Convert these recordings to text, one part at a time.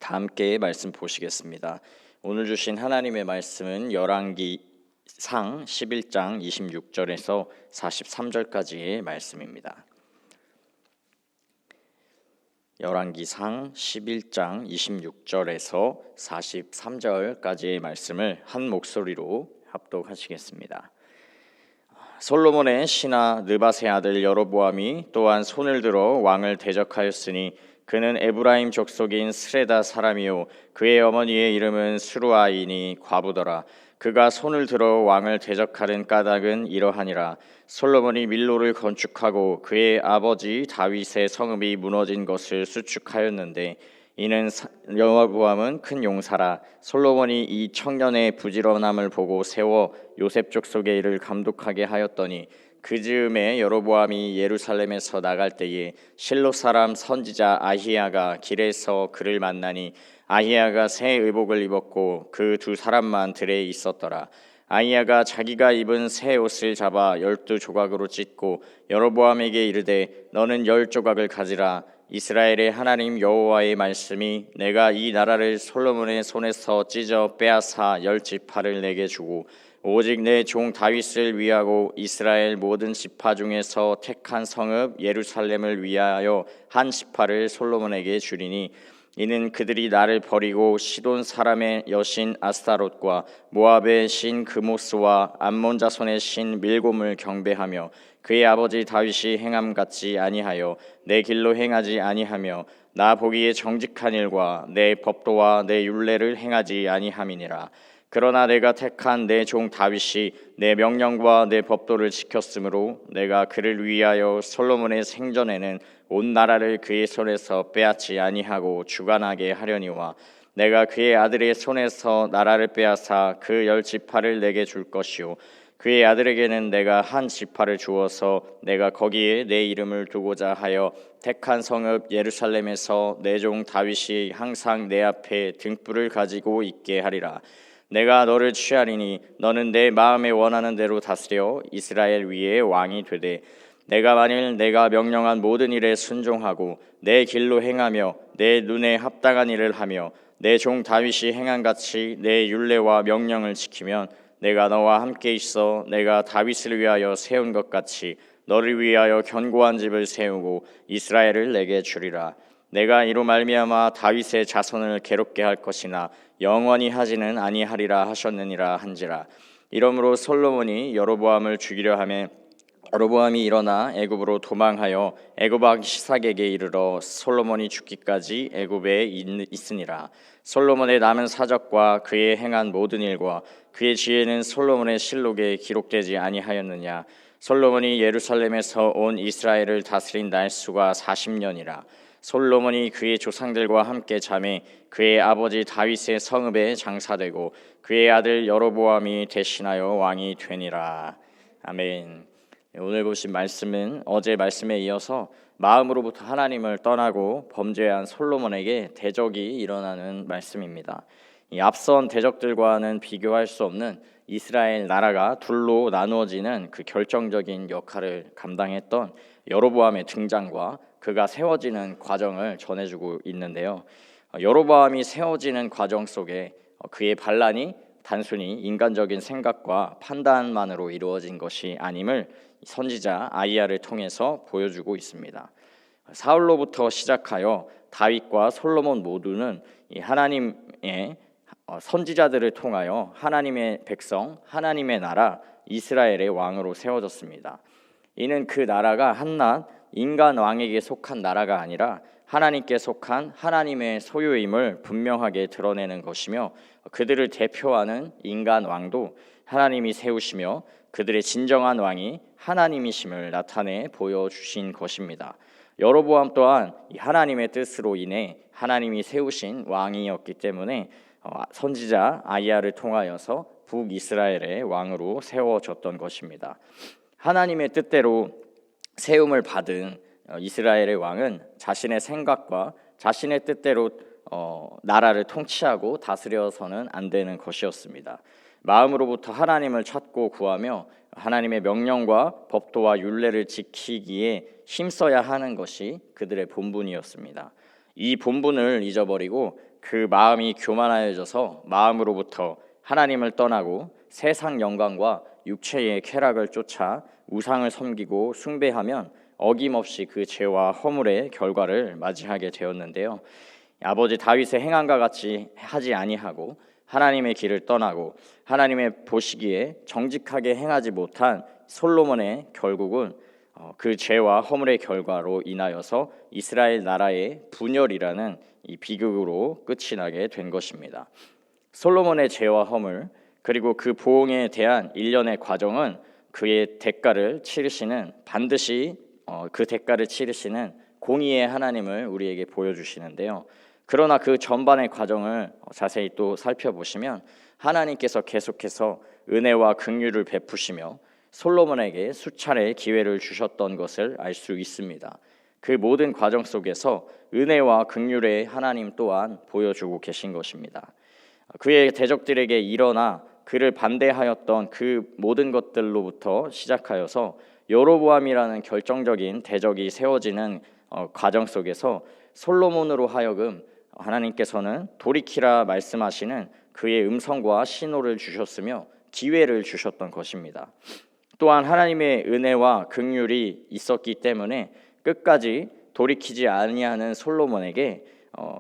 다 함께 말씀 보시겠습니다. 오늘 주신 하나님의 말씀은 열왕기상 11장 26절에서 43절까지의 말씀입니다. 열왕기상 11장 26절에서 43절까지의 말씀을 한 목소리로 합독하시겠습니다. 솔로몬의 신하 느밧의 아들 여로보암이 또한 손을 들어 왕을 대적하였으니 그는 에브라임 족속인 스레다 사람이요 그의 어머니의 이름은 스루아이니 과부더라. 그가 손을 들어 왕을 대적하는 까닭은 이러하니라. 솔로몬이 밀로를 건축하고 그의 아버지 다윗의 성읍이 무너진 것을 수축하였는데 이는 여로보암은 큰 용사라. 솔로몬이 이 청년의 부지런함을 보고 세워 요셉 족속의 일을 감독하게 하였더니 그 즈음에 여로보암이 예루살렘에서 나갈 때에 실로 사람 선지자 아히야가 길에서 그를 만나니 아히야가 새 의복을 입었고 그 두 사람만 들에 있었더라. 아히야가 자기가 입은 새 옷을 잡아 12조각으로 찢고 여로보암에게 이르되 너는 10조각을 가지라. 이스라엘의 하나님 여호와의 말씀이 내가 이 나라를 솔로몬의 손에서 찢어 빼앗아 10지파를 내게 주고 오직 내 종 다윗을 위하고 이스라엘 모든 지파 중에서 택한 성읍 예루살렘을 위하여 한 지파를 솔로몬에게 주리니 이는 그들이 나를 버리고 시돈 사람의 여신 아스타롯과 모압의 신 그모스와 암몬 자손의 신 밀곰을 경배하며 그의 아버지 다윗이 행함 같지 아니하여 내 길로 행하지 아니하며 나 보기에 정직한 일과 내 법도와 내 율례를 행하지 아니함이니라. 그러나 내가 택한 내 종 다윗이 내 명령과 내 법도를 지켰으므로 내가 그를 위하여 솔로몬의 생전에는 온 나라를 그의 손에서 빼앗지 아니하고 주관하게 하려니와 내가 그의 아들의 손에서 나라를 빼앗아 그 10지파를 내게 줄 것이요 그의 아들에게는 내가 한 지파를 주어서 내가 거기에 내 이름을 두고자 하여 택한 성읍 예루살렘에서 내 종 다윗이 항상 내 앞에 등불을 가지고 있게 하리라. 내가 너를 취하리니 너는 내 마음에 원하는 대로 다스려 이스라엘 위에 왕이 되되 내가 만일 내가 명령한 모든 일에 순종하고 내 길로 행하며 내 눈에 합당한 일을 하며 내 종 다윗이 행한 같이 내 율례와 명령을 지키면 내가 너와 함께 있어 내가 다윗을 위하여 세운 것 같이 너를 위하여 견고한 집을 세우고 이스라엘을 내게 주리라. 내가 이로 말미암아 다윗의 자손을 괴롭게 할 것이나 영원히 하지는 아니하리라 하셨느니라 한지라. 이러므로 솔로몬이 여로보암을 죽이려 하매 여로보암이 일어나 애굽으로 도망하여 애굽 왕 시삭에게 이르러 솔로몬이 죽기까지 애굽에 있으니라. 솔로몬의 남은 사적과 그의 행한 모든 일과 그의 지혜는 솔로몬의 실록에 기록되지 아니하였느냐. 솔로몬이 예루살렘에서 온 이스라엘을 다스린 날수가 40년이라. 솔로몬이 그의 조상들과 함께 잠에 그의 아버지 다윗의 성읍에 장사되고 그의 아들 여로보암이 대신하여 왕이 되니라. 아멘. 오늘 보신 말씀은 어제 말씀에 이어서 마음으로부터 하나님을 떠나고 범죄한 솔로몬에게 대적이 일어나는 말씀입니다. 이 앞선 대적들과는 비교할 수 없는 이스라엘 나라가 둘로 나누어지는 그 결정적인 역할을 감당했던 여로보암의 등장과 그가 세워지는 과정을 전해주고 있는데요. 여로보암이 세워지는 과정 속에 그의 반란이 단순히 인간적인 생각과 판단만으로 이루어진 것이 아님을 선지자 아히야를 통해서 보여주고 있습니다. 사울로부터 시작하여 다윗과 솔로몬 모두는 이 하나님의 선지자들을 통하여 하나님의 백성, 하나님의 나라 이스라엘의 왕으로 세워졌습니다. 이는 그 나라가 한낱 인간 왕에게 속한 나라가 아니라 하나님께 속한 하나님의 소유임을 분명하게 드러내는 것이며 그들을 대표하는 인간 왕도 하나님이 세우시며 그들의 진정한 왕이 하나님이심을 나타내 보여주신 것입니다. 여로보암 또한 하나님의 뜻으로 인해 하나님이 세우신 왕이었기 때문에 선지자 아히야를 통하여서 북이스라엘의 왕으로 세워졌던 것입니다. 하나님의 뜻대로 세움을 받은 이스라엘의 왕은 자신의 생각과 자신의 뜻대로 나라를 통치하고 다스려서는 안 되는 것이었습니다. 마음으로부터 하나님을 찾고 구하며 하나님의 명령과 법도와 율례를 지키기에 힘써야 하는 것이 그들의 본분이었습니다. 이 본분을 잊어버리고 그 마음이 교만하여져서 마음으로부터 하나님을 떠나고 세상 영광과 육체의 쾌락을 쫓아 우상을 섬기고 숭배하면 어김없이 그 죄와 허물의 결과를 맞이하게 되었는데요. 아버지 다윗의 행함과 같이 하지 아니하고 하나님의 길을 떠나고 하나님의 보시기에 정직하게 행하지 못한 솔로몬의 결국은 그 죄와 허물의 결과로 인하여서 이스라엘 나라의 분열이라는 이 비극으로 끝이 나게 된 것입니다. 솔로몬의 죄와 허물 그리고 그 보응에 대한 일련의 과정은 그의 대가를 치르시는 반드시 그 대가를 치르시는 공의의 하나님을 우리에게 보여주시는데요. 그러나 그 전반의 과정을 자세히 또 살펴보시면 하나님께서 계속해서 은혜와 긍휼을 베푸시며 솔로몬에게 수차례 기회를 주셨던 것을 알 수 있습니다. 그 모든 과정 속에서 은혜와 긍휼의 하나님 또한 보여주고 계신 것입니다. 그의 대적들에게 일어나 그를 반대하였던 그 모든 것들로부터 시작하여서 여로보암이라는 결정적인 대적이 세워지는 과정 속에서 솔로몬으로 하여금 하나님께서는 돌이키라 말씀하시는 그의 음성과 신호를 주셨으며 기회를 주셨던 것입니다. 또한 하나님의 은혜와 긍휼이 있었기 때문에 끝까지 돌이키지 아니하는 솔로몬에게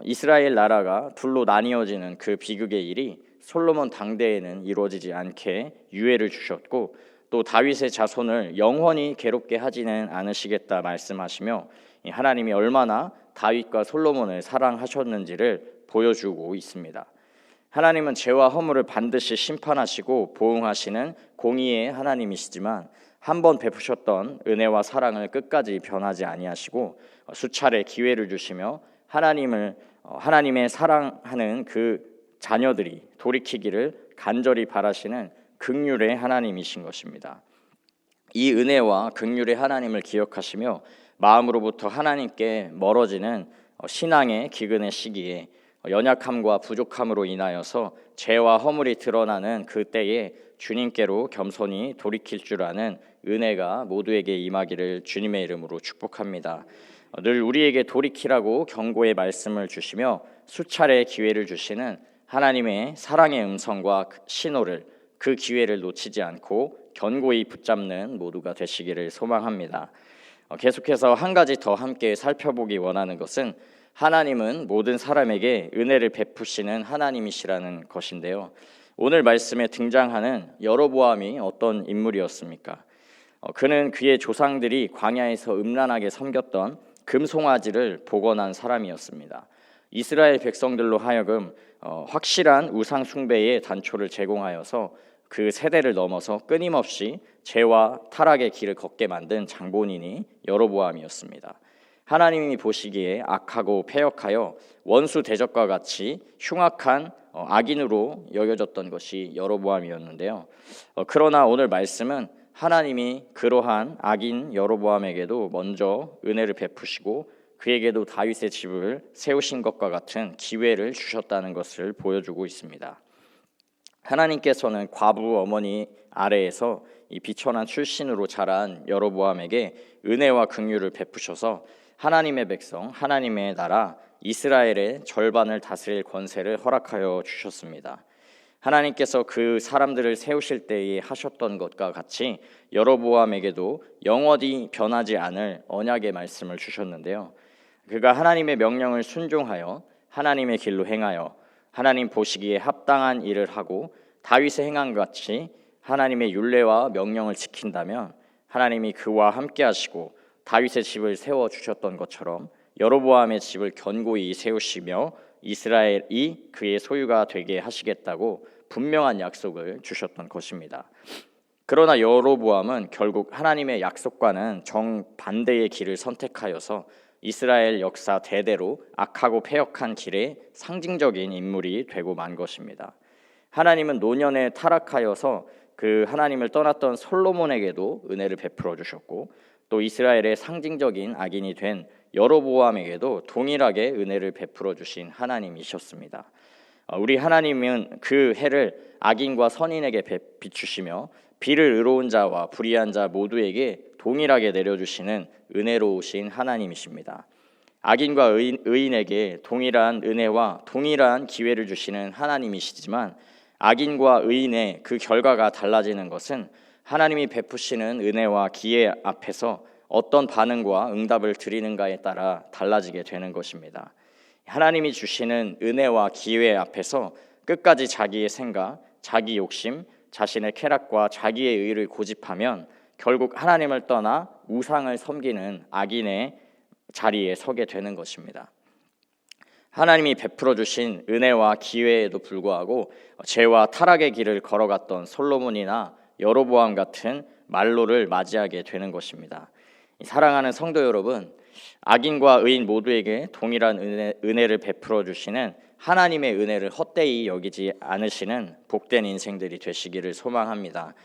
이스라엘 나라가 둘로 나뉘어지는 그 비극의 일이 솔로몬 당대에는 이루어지지 않게 유예를 주셨고 또 다윗의 자손을 영원히 괴롭게 하지는 않으시겠다 말씀하시며 하나님이 얼마나 다윗과 솔로몬을 사랑하셨는지를 보여주고 있습니다. 하나님은 죄와 허물을 반드시 심판하시고 보응하시는 공의의 하나님이시지만 한 번 베푸셨던 은혜와 사랑을 끝까지 변하지 아니하시고 수차례 기회를 주시며 하나님의 사랑하는 그 자녀들이 돌이키기를 간절히 바라시는 긍휼의 하나님이신 것입니다. 이 은혜와 긍휼의 하나님을 기억하시며 마음으로부터 하나님께 멀어지는 신앙의 기근의 시기에 연약함과 부족함으로 인하여서 죄와 허물이 드러나는 그때에 주님께로 겸손히 돌이킬 줄 아는 은혜가 모두에게 임하기를 주님의 이름으로 축복합니다. 늘 우리에게 돌이키라고 경고의 말씀을 주시며 수차례 기회를 주시는 하나님의 사랑의 음성과 신호를 그 기회를 놓치지 않고 견고히 붙잡는 모두가 되시기를 소망합니다. 계속해서 한 가지 더 함께 살펴보기 원하는 것은 하나님은 모든 사람에게 은혜를 베푸시는 하나님이시라는 것인데요. 오늘 말씀에 등장하는 여로보암이 어떤 인물이었습니까? 그는 그의 조상들이 광야에서 음란하게 섬겼던 금송아지를 복원한 사람이었습니다. 이스라엘 백성들로 하여금 확실한 우상 숭배의 단초를 제공하여서 그 세대를 넘어서 끊임없이 죄와 타락의 길을 걷게 만든 장본인이 여로보암이었습니다. 하나님이 보시기에 악하고 패역하여 원수 대적과 같이 흉악한 악인으로 여겨졌던 것이 여로보암이었는데요. 그러나 오늘 말씀은 하나님이 그러한 악인 여로보암에게도 먼저 은혜를 베푸시고 그에게도 다윗의 집을 세우신 것과 같은 기회를 주셨다는 것을 보여주고 있습니다. 하나님께서는 과부 어머니 아래에서 이 비천한 출신으로 자란 여로보암에게 은혜와 긍휼을 베푸셔서 하나님의 백성, 하나님의 나라 이스라엘의 절반을 다스릴 권세를 허락하여 주셨습니다. 하나님께서 그 사람들을 세우실 때에 하셨던 것과 같이 여로보암에게도 영원히 변하지 않을 언약의 말씀을 주셨는데요. 그가 하나님의 명령을 순종하여 하나님의 길로 행하여 하나님 보시기에 합당한 일을 하고 다윗의 행함과 같이 하나님의 율례와 명령을 지킨다면 하나님이 그와 함께 하시고 다윗의 집을 세워주셨던 것처럼 여로보암의 집을 견고히 세우시며 이스라엘이 그의 소유가 되게 하시겠다고 분명한 약속을 주셨던 것입니다. 그러나 여로보암은 결국 하나님의 약속과는 정반대의 길을 선택하여서 이스라엘 역사 대대로 악하고 패역한 길의 상징적인 인물이 되고 만 것입니다. 하나님은 노년에 타락하여서 그 하나님을 떠났던 솔로몬에게도 은혜를 베풀어 주셨고 또 이스라엘의 상징적인 악인이 된 여로보암에게도 동일하게 은혜를 베풀어 주신 하나님이셨습니다. 우리 하나님은 그 해를 악인과 선인에게 비추시며 비를 의로운 자와 불의한 자 모두에게 동일하게 내려주시는 은혜로우신 하나님이십니다. 악인과 의인에게 동일한 은혜와 동일한 기회를 주시는 하나님이시지만 악인과 의인의 그 결과가 달라지는 것은 하나님이 베푸시는 은혜와 기회 앞에서 어떤 반응과 응답을 드리는가에 따라 달라지게 되는 것입니다. 하나님이 주시는 은혜와 기회 앞에서 끝까지 자기의 생각, 자기 욕심, 자신의 쾌락과 자기의 의를 고집하면 결국 하나님을 떠나 우상을 섬기는 악인의 자리에 서게 되는 것입니다. 하나님이 베풀어 주신 은혜와 기회에도 불구하고 죄와 타락의 길을 걸어갔던 솔로몬이나 여로보암 같은 말로를 맞이하게 되는 것입니다. 사랑하는 성도 여러분, 악인과 의인 모두에게 동일한 은혜를 베풀어 주시는 하나님의 은혜를 헛되이 여기지 않으시는 복된 인생들이 되시기를 소망합니다.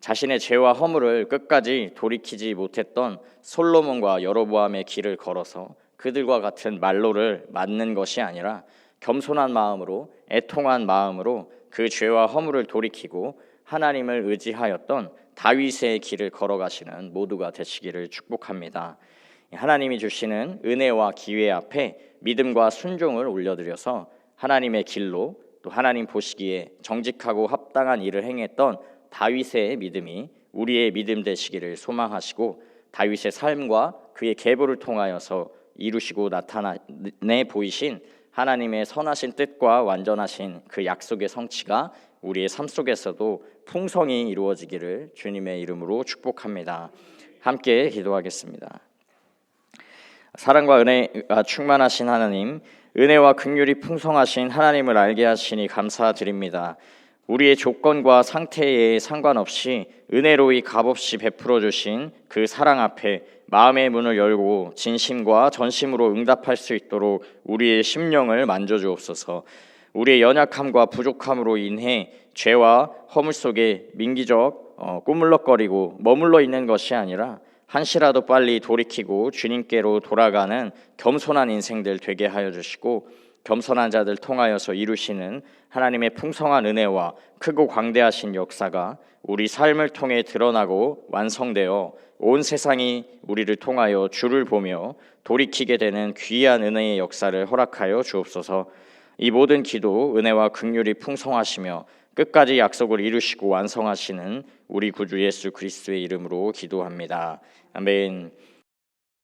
자신의 죄와 허물을 끝까지 돌이키지 못했던 솔로몬과 여로보암의 길을 걸어서 그들과 같은 말로를 맞는 것이 아니라 겸손한 마음으로, 애통한 마음으로 그 죄와 허물을 돌이키고 하나님을 의지하였던 다윗의 길을 걸어가시는 모두가 되시기를 축복합니다. 하나님이 주시는 은혜와 기회 앞에 믿음과 순종을 올려드려서 하나님의 길로, 또 하나님 보시기에 정직하고 합당한 일을 행했던 다윗의 믿음이 우리의 믿음 되시기를 소망하시고, 다윗의 삶과 그의 계보를 통하여서 이루시고 나타내 보이신 하나님의 선하신 뜻과 완전하신 그 약속의 성취가 우리의 삶 속에서도 풍성히 이루어지기를 주님의 이름으로 축복합니다. 함께 기도하겠습니다. 사랑과 은혜가 충만하신 하나님, 은혜와 긍휼이 풍성하신 하나님을 알게 하시니 감사드립니다. 우리의 조건과 상태에 상관없이 은혜로이 값없이 베풀어 주신 그 사랑 앞에 마음의 문을 열고 진심과 전심으로 응답할 수 있도록 우리의 심령을 만져주옵소서. 우리의 연약함과 부족함으로 인해 죄와 허물 속에 민기적 꾸물럭거리고 머물러 있는 것이 아니라 한시라도 빨리 돌이키고 주님께로 돌아가는 겸손한 인생들 되게 하여 주시고, 겸손한 자들 통하여서 이루시는 하나님의 풍성한 은혜와 크고 광대하신 역사가 우리 삶을 통해 드러나고 완성되어 온 세상이 우리를 통하여 주를 보며 돌이키게 되는 귀한 은혜의 역사를 허락하여 주옵소서. 이 모든 기도 은혜와 긍휼이 풍성하시며 끝까지 약속을 이루시고 완성하시는 우리 구주 예수 그리스도의 이름으로 기도합니다. 아멘.